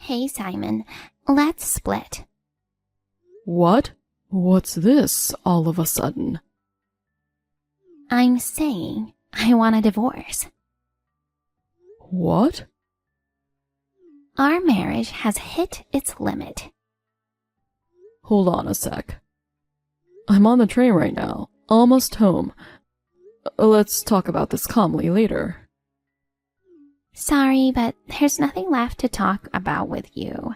Hey, Simon. Let's split. What? What's this all of a sudden? I'm saying I want a divorce. What? Our marriage has hit its limit. Hold on a sec. I'm on the train right now, almost home. Let's talk about this calmly later. Sorry, but there's nothing left to talk about with you.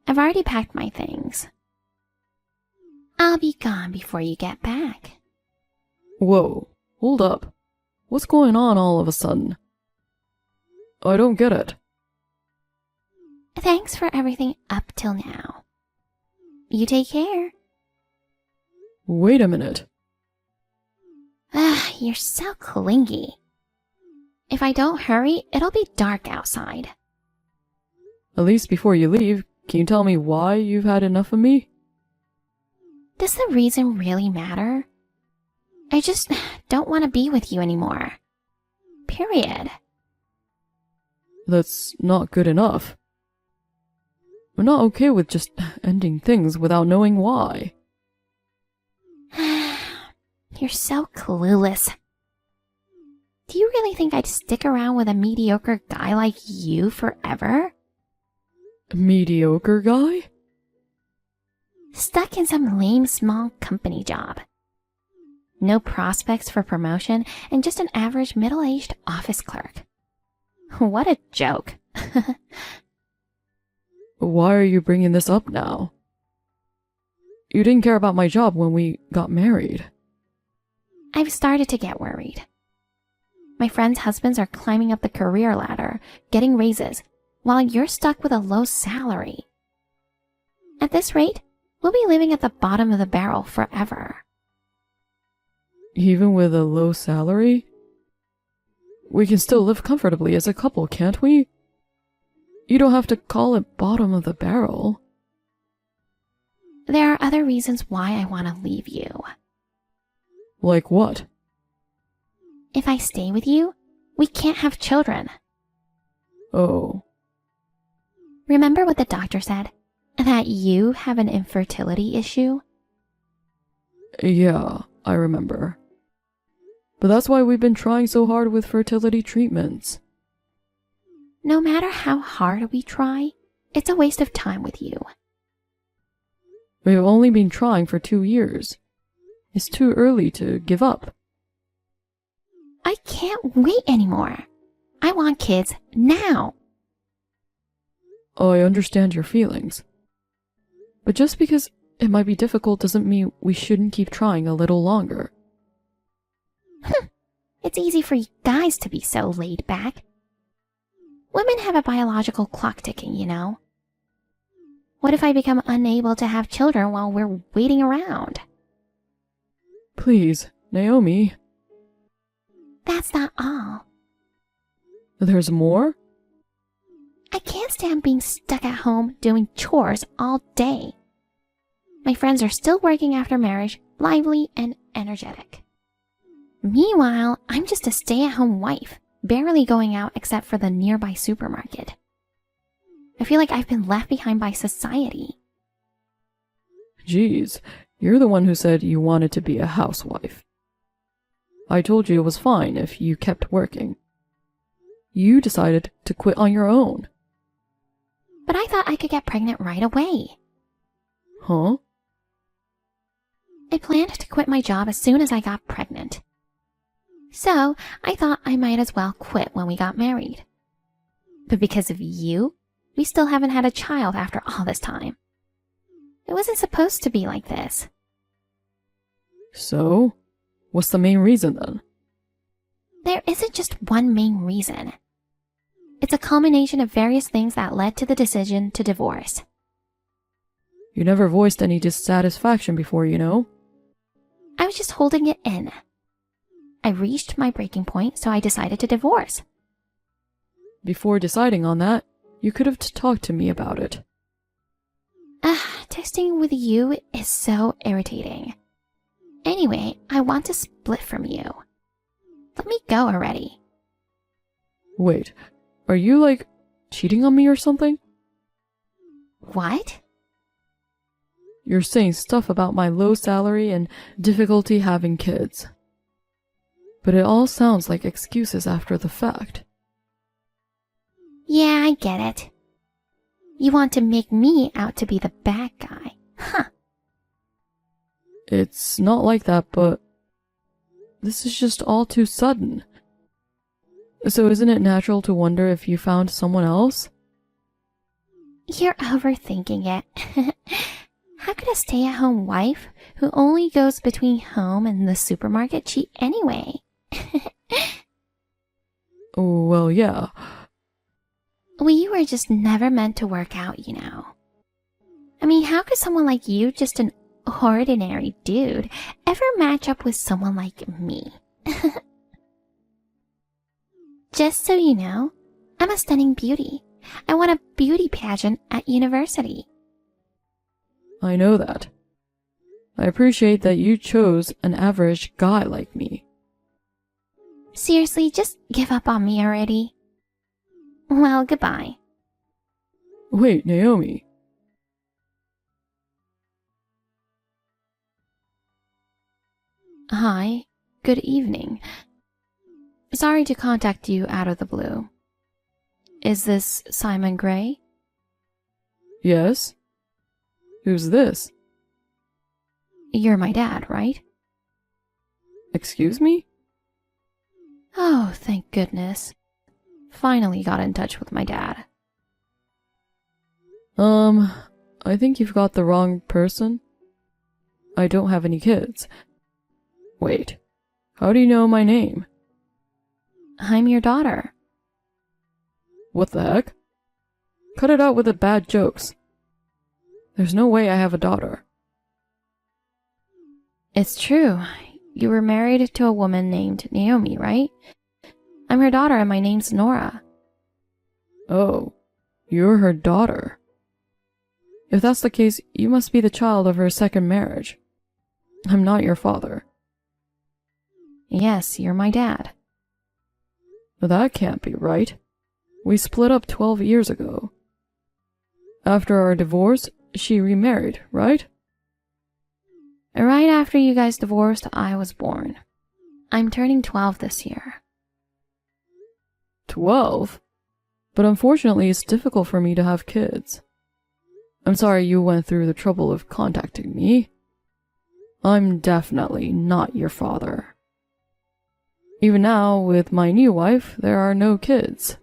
I've already packed my things. I'll be gone before you get back. Whoa, hold up. What's going on all of a sudden? I don't get it. Thanks for everything up till now. You take care. Wait a minute. You're so clingy. If I don't hurry, it'll be dark outside. At least before you leave, can you tell me why you've had enough of me? Does the reason really matter? I just don't want to be with you anymore. Period. That's not good enough. I'm not okay with just ending things without knowing why. You're so clueless. Do you really think I'd stick around with a mediocre guy like you forever? A mediocre guy? Stuck in some lame small company job. No prospects for promotion and just an average middle-aged office clerk. What a joke. Why are you bringing this up now? You didn't care about my job when we got married. I've started to get worried. My friends' husbands are climbing up the career ladder, getting raises, while you're stuck with a low salary. At this rate, we'll be living at the bottom of the barrel forever. Even with a low salary? We can still live comfortably as a couple, can't we? You don't have to call it bottom of the barrel. There are other reasons why I want to leave you. Like what? If I stay with you, we can't have children. Oh. Remember what the doctor said? That you have an infertility issue? Yeah, I remember. But that's why we've been trying so hard with fertility treatments. No matter how hard we try, it's a waste of time with you. We've only been trying for 2 years. It's too early to give up. I can't wait anymore. I want kids now. I understand your feelings. But just because it might be difficult doesn't mean we shouldn't keep trying a little longer. It's easy for you guys to be so laid back. Women have a biological clock ticking, you know. What if I become unable to have children while we're waiting around? Please, Naomi. That's not all. There's more? I can't stand being stuck at home doing chores all day. My friends are still working after marriage, lively and energetic. Meanwhile, I'm just a stay-at-home wife, barely going out except for the nearby supermarket. I feel like I've been left behind by society. Geez, you're the one who said you wanted to be a housewife. I told you it was fine if you kept working. You decided to quit on your own. But I thought I could get pregnant right away. Huh? I planned to quit my job as soon as I got pregnant. So I thought I might as well quit when we got married. But because of you, we still haven't had a child after all this time. It wasn't supposed to be like this. So, what's the main reason then? There isn't just one main reason. It's a culmination of various things that led to the decision to divorce. You never voiced any dissatisfaction before, you know? I was just holding it in. I reached my breaking point, so I decided to divorce. Before deciding on that, you could have talked to me about it. Texting with you is so irritating. Anyway, I want to split from you. Let me go already. Wait, are you, cheating on me or something? What? You're saying stuff about my low salary and difficulty having kids. But it all sounds like excuses after the fact. Yeah, I get it. You want to make me out to be the bad guy. Huh. It's not like that, but this is just all too sudden. So isn't it natural to wonder if you found someone else? You're overthinking it. How could a stay-at-home wife who only goes between home and the supermarket cheat anyway? Oh, well, yeah. Well, you were just never meant to work out, you know. I mean, how could someone like you, just an ordinary dude, ever match up with someone like me? Just so you know, I'm a stunning beauty. I won a beauty pageant at university. I know that. I appreciate that you chose an average guy like me. Seriously, just give up on me already. Well, goodbye. Wait, Naomi. Hi, good evening. Sorry to contact you out of the blue. Is this Simon Gray? Yes? Who's this? You're my dad, right? Excuse me? Oh, thank goodness. Finally got in touch with my dad. I think you've got the wrong person. I don't have any kids. Wait, how do you know my name? I'm your daughter. What the heck? Cut it out with the bad jokes. There's no way I have a daughter. It's true. You were married to a woman named Naomi, right? I'm her daughter and my name's Nora. Oh, you're her daughter. If that's the case, you must be the child of her second marriage. I'm not your father. Yes, you're my dad. That can't be right. We split up 12 years ago. After our divorce, she remarried, right? Right after you guys divorced, I was born. I'm turning 12 this year. 12? But unfortunately, it's difficult for me to have kids. I'm sorry you went through the trouble of contacting me. I'm definitely not your father. Even now, with my new wife, there are no kids.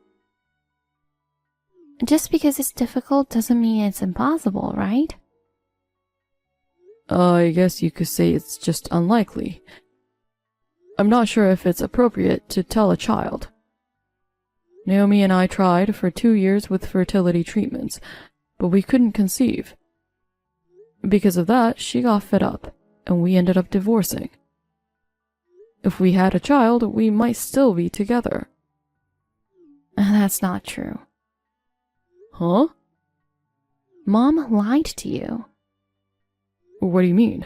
Just because it's difficult doesn't mean it's impossible, right? I guess you could say it's just unlikely. I'm not sure if it's appropriate to tell a child. Naomi and I tried for 2 years with fertility treatments, but we couldn't conceive. Because of that, she got fed up, and we ended up divorcing. If we had a child, we might still be together. That's not true. Huh? Mom lied to you. What do you mean?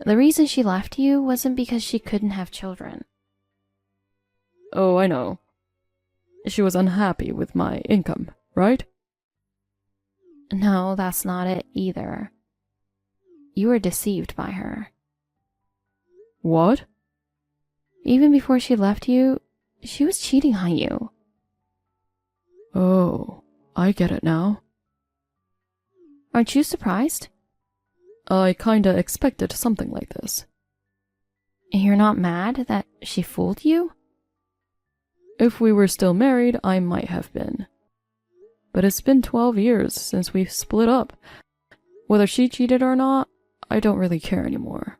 The reason she left you wasn't because she couldn't have children. Oh, I know. She was unhappy with my income, right? No, that's not it either. You were deceived by her. What? Even before she left you, she was cheating on you. Oh, I get it now. Aren't you surprised? I kinda expected something like this. You're not mad that she fooled you? If we were still married, I might have been. But it's been 12 years since we've split up. Whether she cheated or not, I don't really care anymore.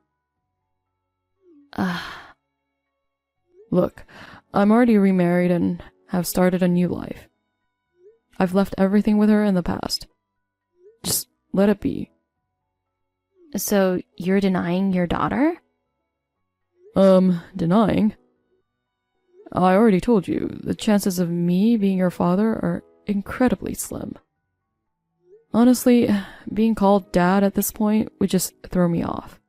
Look, I'm already remarried and have started a new life. I've left everything with her in the past. Just let it be. So you're denying your daughter? Denying? I already told you, the chances of me being your father are incredibly slim. Honestly, being called dad at this point would just throw me off.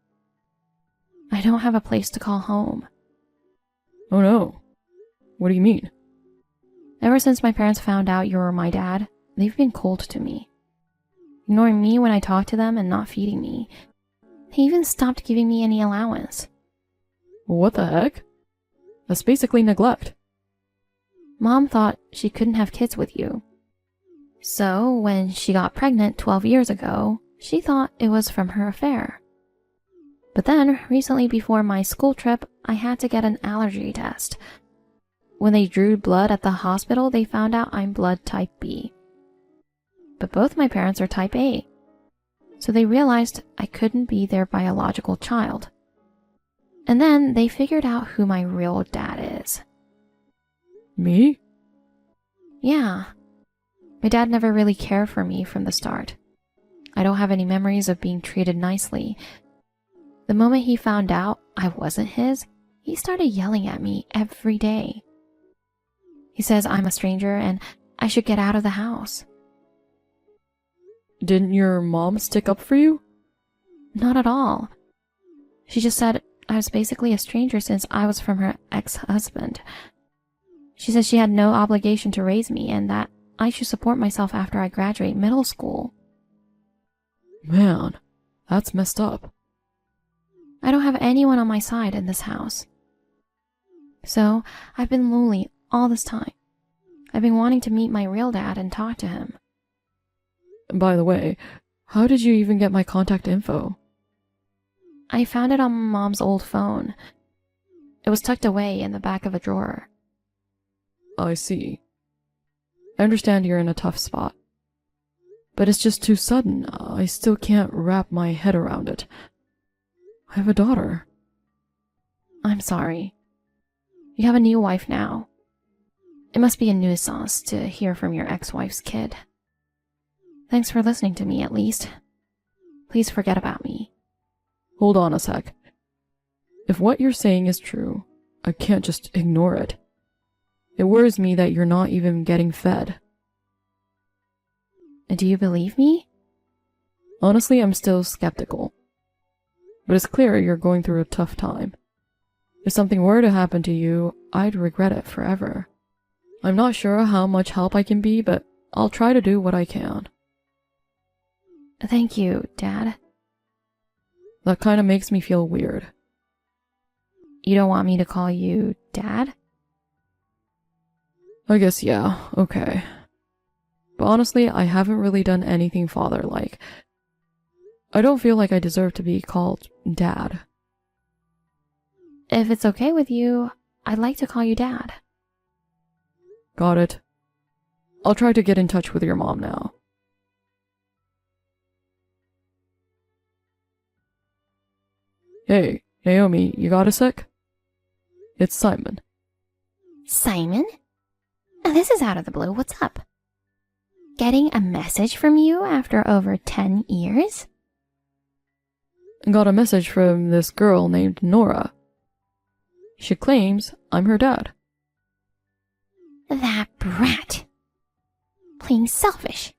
I don't have a place to call home. Oh no. What do you mean? Ever since my parents found out you were my dad, they've been cold to me. ignoring me when I talk to them and not feeding me. They even stopped giving me any allowance. What the heck? That's basically neglect. Mom thought she couldn't have kids with you. So, when she got pregnant 12 years ago, she thought it was from her affair. But then, recently before my school trip, I had to get an allergy test. When they drew blood at the hospital, they found out I'm blood type B. But both my parents are type A. So they realized I couldn't be their biological child. And then they figured out who my real dad is. Me? Yeah. My dad never really cared for me from the start. I don't have any memories of being treated nicely. The moment he found out I wasn't his, he started yelling at me every day. He says I'm a stranger and I should get out of the house. Didn't your mom stick up for you? Not at all. She just said I was basically a stranger since I was from her ex-husband. She said she had no obligation to raise me and that I should support myself after I graduate middle school. Man, that's messed up. I don't have anyone on my side in this house. So, I've been lonely all this time. I've been wanting to meet my real dad and talk to him. By the way, how did you even get my contact info? I found it on Mom's old phone. It was tucked away in the back of a drawer. I see. I understand you're in a tough spot. But it's just too sudden. I still can't wrap my head around it. I have a daughter. I'm sorry. You have a new wife now. It must be a nuisance to hear from your ex-wife's kid. Thanks for listening to me, at least. Please forget about me. Hold on a sec. If what you're saying is true, I can't just ignore it. It worries me that you're not even getting fed. Do you believe me? Honestly, I'm still skeptical. But it's clear you're going through a tough time. If something were to happen to you, I'd regret it forever. I'm not sure how much help I can be, but I'll try to do what I can. Thank you, Dad. That kind of makes me feel weird. You don't want me to call you Dad? I guess yeah, okay. But honestly, I haven't really done anything father-like. I don't feel like I deserve to be called Dad. If it's okay with you, I'd like to call you Dad. Got it. I'll try to get in touch with your mom now. Hey, Naomi, you got a sec? It's Simon. Simon? This is out of the blue. What's up? Getting a message from you after over 10 years? Got a message from this girl named Nora. She claims I'm her dad. That brat. Plain selfish.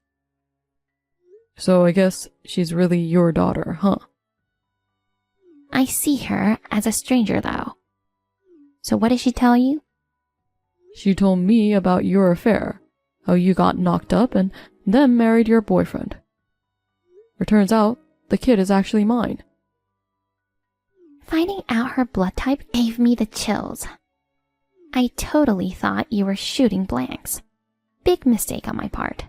So I guess she's really your daughter, huh? I see her as a stranger, though. So what did she tell you? She told me about your affair, how you got knocked up and then married your boyfriend. It turns out the kid is actually mine. Finding out her blood type gave me the chills. I totally thought you were shooting blanks. Big mistake on my part.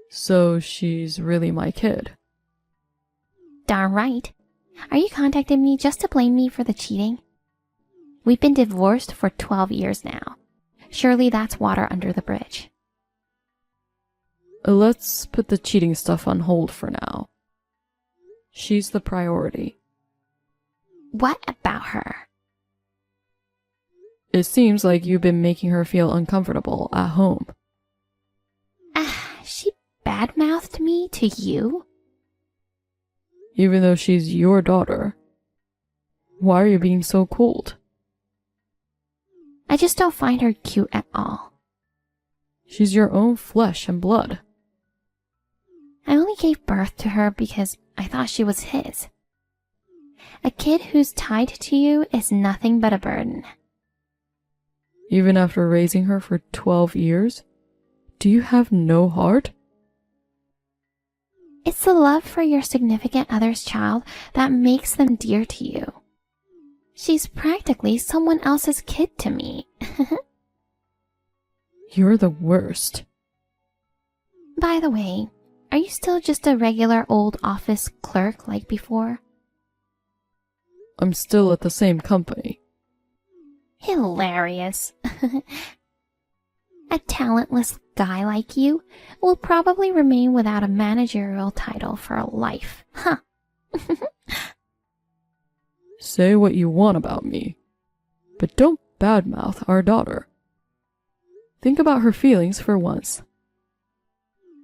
So she's really my kid. Darn right. Are you contacting me just to blame me for the cheating? We've been divorced for 12 years now. Surely that's water under the bridge. Let's put the cheating stuff on hold for now. She's the priority. What about her? It seems like you've been making her feel uncomfortable at home. She badmouthed me to you? Even though she's your daughter. Why are you being so cold? I just don't find her cute at all. She's your own flesh and blood. I only gave birth to her because I thought she was his. A kid who's tied to you is nothing but a burden. Even after raising her for 12 years? Do you have no heart? It's the love for your significant other's child that makes them dear to you. She's practically someone else's kid to me. You're the worst. By the way, are you still just a regular old office clerk like before? I'm still at the same company. Hilarious. A talentless guy like you will probably remain without a managerial title for life, huh? Say what you want about me, but don't badmouth our daughter. Think about her feelings for once.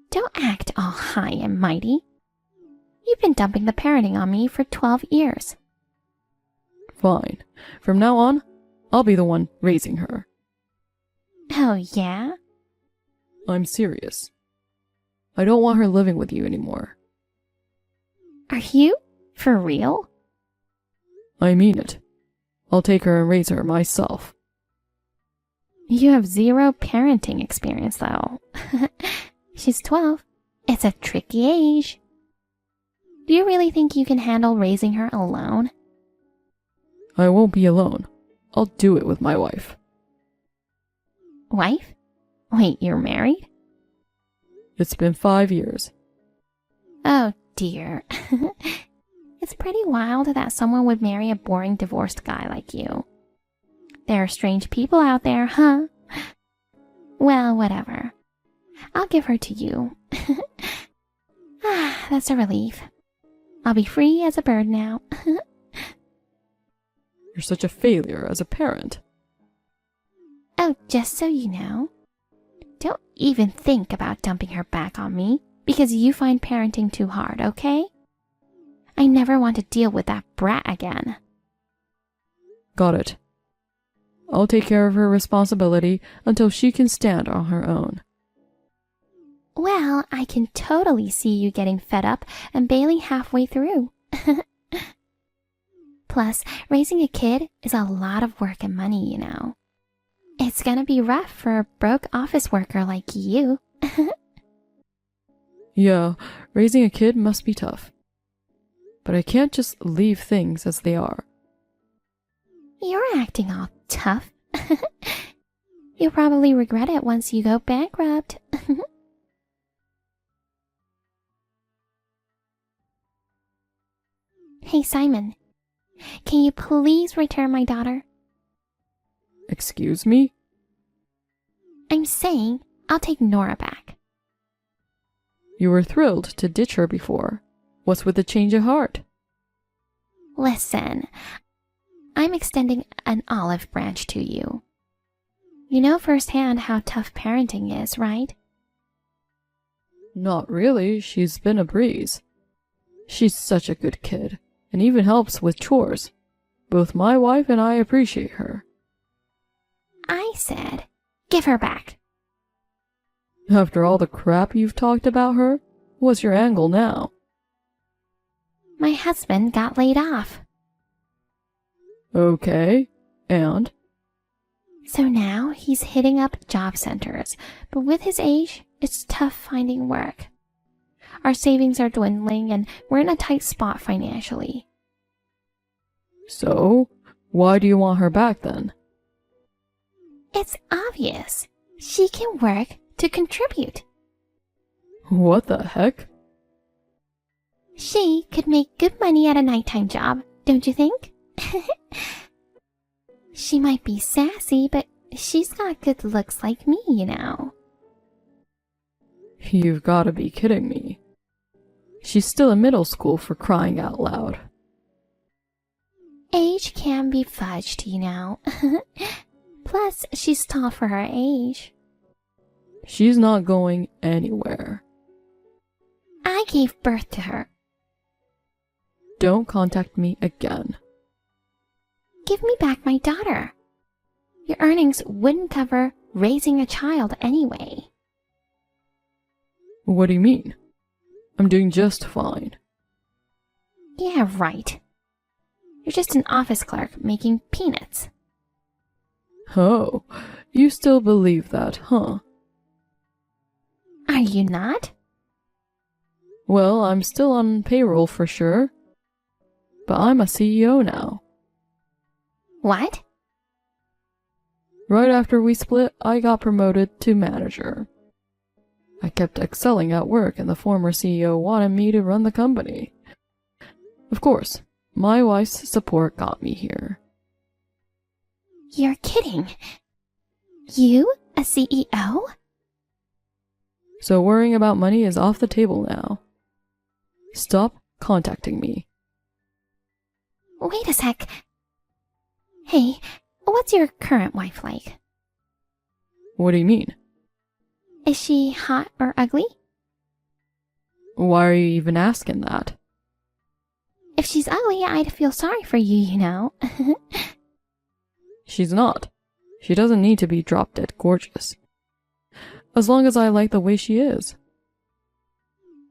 Don't act all high and mighty. You've been dumping the parenting on me for 12 years. Fine. From now on, I'll be the one raising her. Oh, yeah? I'm serious. I don't want her living with you anymore. Are you? For real? I mean it. I'll take her and raise her myself. You have zero parenting experience, though. She's 12. It's a tricky age. Do you really think you can handle raising her alone? I won't be alone. I'll do it with my wife. Wife? Wait, you're married? It's been 5 years. Oh, dear. It's pretty wild that someone would marry a boring divorced guy like you. There are strange people out there, huh? Well, whatever. I'll give her to you. That's a relief. I'll be free as a bird now. You're such a failure as a parent. Oh, just so you know, don't even think about dumping her back on me because you find parenting too hard, okay? I never want to deal with that brat again. Got it. I'll take care of her responsibility until she can stand on her own. Well, I can totally see you getting fed up and bailing halfway through. Plus, raising a kid is a lot of work and money, you know. It's gonna be rough for a broke office worker like you. Yeah, raising a kid must be tough. But I can't just leave things as they are. You're acting all tough. You'll probably regret it once you go bankrupt. Hey, Simon. Can you please return my daughter? Excuse me? I'm saying I'll take Nora back. You were thrilled to ditch her before. What's with the change of heart? Listen, I'm extending an olive branch to you. You know firsthand how tough parenting is, right? Not really. She's been a breeze. She's such a good kid, and even helps with chores. Both my wife and I appreciate her. I said, give her back. After all the crap you've talked about her, what's your angle now? My husband got laid off. Okay, and? So now he's hitting up job centers, but with his age, it's tough finding work. Our savings are dwindling and we're in a tight spot financially. So, why do you want her back then? It's obvious. She can work to contribute. What the heck? She could make good money at a nighttime job, don't you think? She might be sassy, but she's got good looks like me, you know. You've gotta be kidding me. She's still in middle school, for crying out loud. Age can be fudged, you know. Plus, she's tall for her age. She's not going anywhere. I gave birth to her. Don't contact me again. Give me back my daughter. Your earnings wouldn't cover raising a child anyway. What do you mean? I'm doing just fine. Yeah, right. You're just an office clerk making peanuts. Oh, you still believe that, huh? Are you not? Well, I'm still on payroll for sure, but I'm a CEO now. What? Right after we split, I got promoted to manager. I kept excelling at work and the former CEO wanted me to run the company. Of course, my wife's support got me here. You're kidding. You, a CEO? So worrying about money is off the table now. Stop contacting me. Wait a sec. Hey, what's your current wife like? What do you mean? Is she hot or ugly? Why are you even asking that? If she's ugly, I'd feel sorry for you, you know. She's not. She doesn't need to be drop-dead gorgeous. As long as I like the way she is.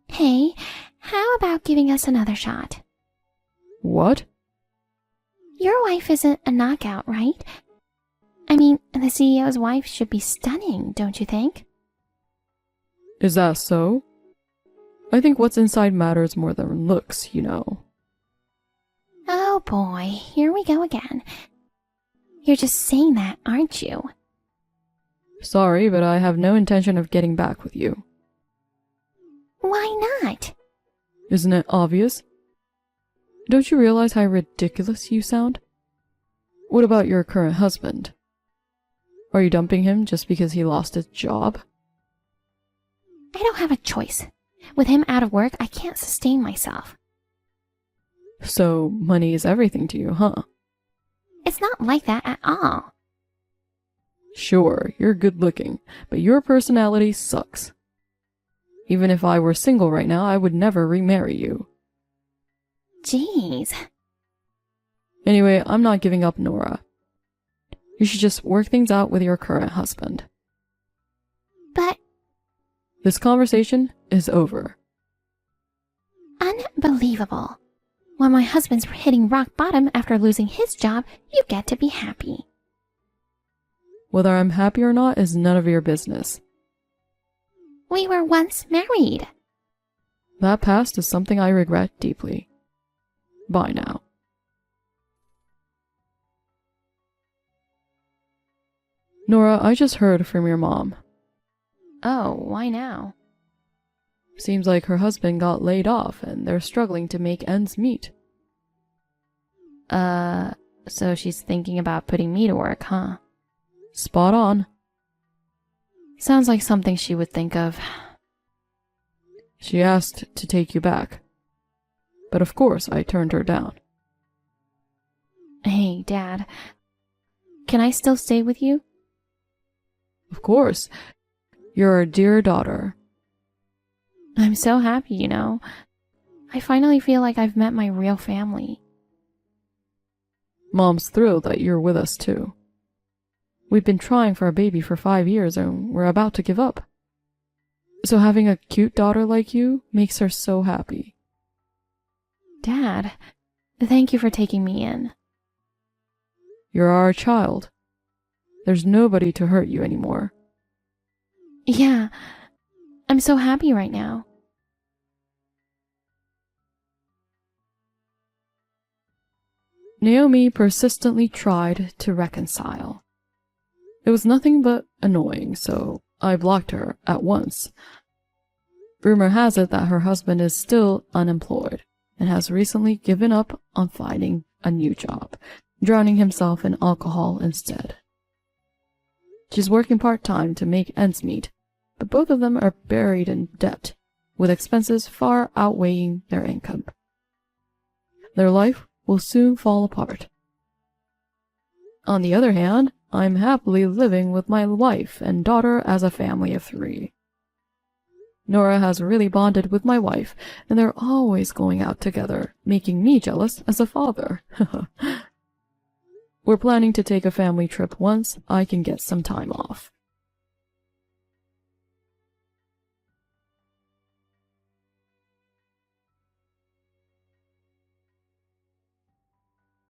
Hey, how about giving us another shot? What? Your wife isn't a knockout, right? I mean, the CEO's wife should be stunning, don't you think? Is that so? I think what's inside matters more than looks, you know. Oh boy, here we go again. You're just saying that, aren't you? Sorry, but I have no intention of getting back with you. Why not? Isn't it obvious? Don't you realize how ridiculous you sound? What about your current husband? Are you dumping him just because he lost his job? I don't have a choice. With him out of work, I can't sustain myself. So, money is everything to you, huh? It's not like that at all. Sure, you're good looking, but your personality sucks. Even if I were single right now, I would never remarry you. Jeez. Anyway, I'm not giving up, Nora. You should just work things out with your current husband. But This conversation is over. unbelievable. When my husband's hitting rock bottom after losing his job, you get to be happy. Whether I'm happy or not is none of your business. We were once married. That past is something I regret deeply. Bye now. Nora, I just heard from your mom. Oh, why now? Seems like her husband got laid off and they're struggling to make ends meet. So she's thinking about putting me to work, huh? Spot on. Sounds like something she would think of. She asked to take you back. But of course I turned her down. Hey, Dad. Can I still stay with you? Of course. You're our dear daughter. I'm so happy, you know. I finally feel like I've met my real family. Mom's thrilled that you're with us too. We've been trying for a baby for 5 years and we're about to give up. So having a cute daughter like you makes her so happy. Dad, thank you for taking me in. You're our child. There's nobody to hurt you anymore. Yeah, I'm so happy right now. Naomi persistently tried to reconcile. It was nothing but annoying, so I blocked her at once. Rumor has it that her husband is still unemployed and has recently given up on finding a new job, drowning himself in alcohol instead. She's working part-time to make ends meet, but both of them are buried in debt, with expenses far outweighing their income. Their life will soon fall apart. On the other hand, I'm happily living with my wife and daughter as a family of 3. Nora has really bonded with my wife, and they're always going out together, making me jealous as a father. We're planning to take a family trip once I can get some time off.